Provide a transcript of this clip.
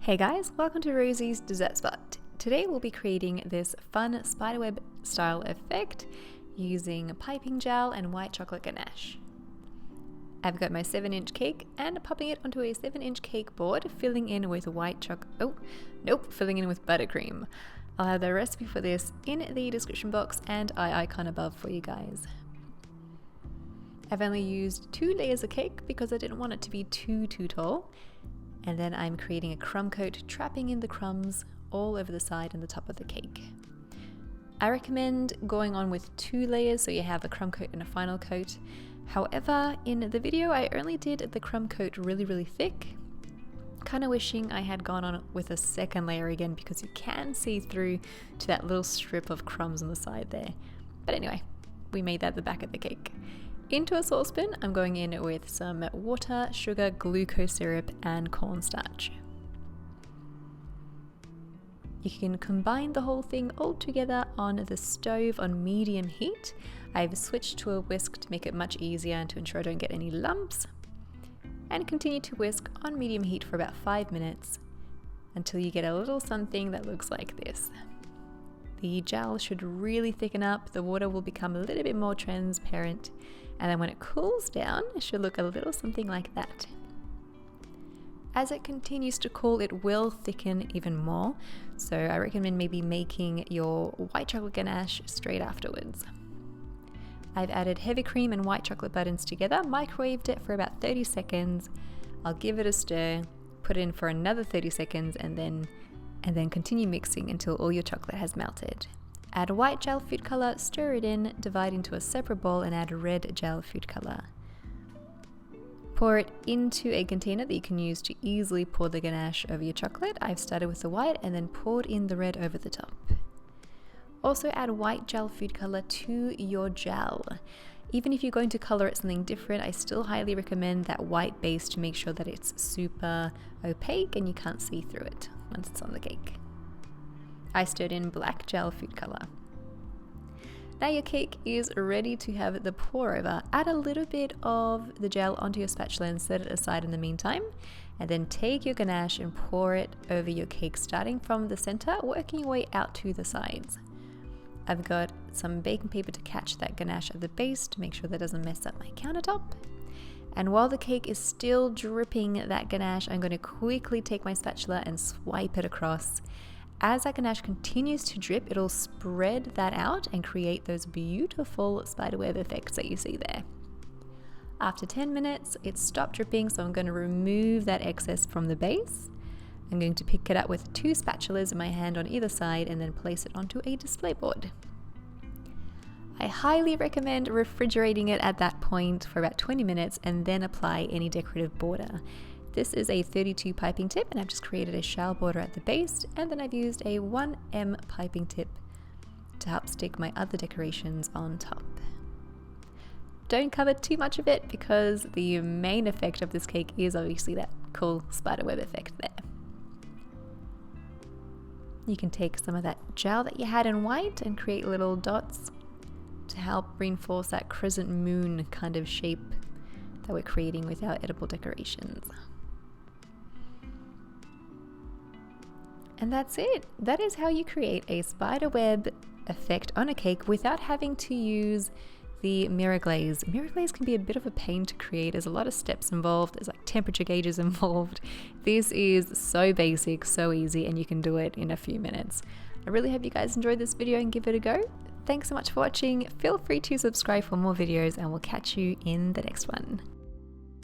Hey guys, welcome to Rosie's Dessert Spot. Today we'll be creating this fun spiderweb style effect using piping gel and white chocolate ganache. I've got my 7-inch cake and popping it onto a 7-inch cake board, filling in with filling in with buttercream. I'll have the recipe for this in the description box and icon above for you guys. I've only used 2 layers of cake because I didn't want it to be too tall. And then I'm creating a crumb coat, trapping in the crumbs all over the side and the top of the cake. I recommend going on with 2 layers so you have a crumb coat and a final coat. However, in the video I only did the crumb coat really thick. Kind of wishing I had gone on with a second layer again because you can see through to that little strip of crumbs on the side there. But anyway, we made that the back of the cake. Into a saucepan, I'm going in with some water, sugar, glucose syrup, and cornstarch. You can combine the whole thing all together on the stove on medium heat. I've switched to a whisk to make it much easier and to ensure I don't get any lumps. And continue to whisk on medium heat for about 5 minutes until you get a little something that looks like this. The gel should really thicken up, the water will become a little bit more transparent, and then when it cools down, it should look a little something like that. As it continues to cool, it will thicken even more, so I recommend maybe making your white chocolate ganache straight afterwards. I've added heavy cream and white chocolate buttons together, microwaved it for about 30 seconds. I'll give it a stir, put it in for another 30 seconds, and then continue mixing until all your chocolate has melted. Add white gel food color, stir it in, divide into a separate bowl and add red gel food color. Pour it into a container that you can use to easily pour the ganache over your chocolate. I've started with the white and then poured in the red over the top. Also add white gel food color to your gel. Even if you're going to color it something different, I still highly recommend that white base to make sure that it's super opaque and you can't see through it once it's on the cake. I stirred in black gel food color. Now your cake is ready to have the pour over. Add a little bit of the gel onto your spatula and set it aside in the meantime. And then take your ganache and pour it over your cake, starting from the center, working your way out to the sides. I've got some baking paper to catch that ganache at the base to make sure that doesn't mess up my countertop. And while the cake is still dripping that ganache, I'm going to quickly take my spatula and swipe it across. As that ganache continues to drip, it'll spread that out and create those beautiful spiderweb effects that you see there. After 10 minutes, it stopped dripping, so I'm going to remove that excess from the base. I'm going to pick it up with 2 spatulas in my hand on either side and then place it onto a display board. I highly recommend refrigerating it at that point for about 20 minutes and then apply any decorative border. This is a 32 piping tip and I've just created a shell border at the base, and then I've used a 1M piping tip to help stick my other decorations on top. Don't cover too much of it because the main effect of this cake is obviously that cool spiderweb effect there. You can take some of that gel that you had in white and create little dots to help reinforce that crescent moon kind of shape that we're creating with our edible decorations. And that's it. That is how you create a spiderweb effect on a cake without having to use the mirror glaze. Mirror glaze can be a bit of a pain to create. There's a lot of steps involved. There's like temperature gauges involved. This is so basic, so easy, and you can do it in a few minutes. I really hope you guys enjoyed this video and give it a go. Thanks so much for watching. Feel free to subscribe for more videos and we'll catch you in the next one.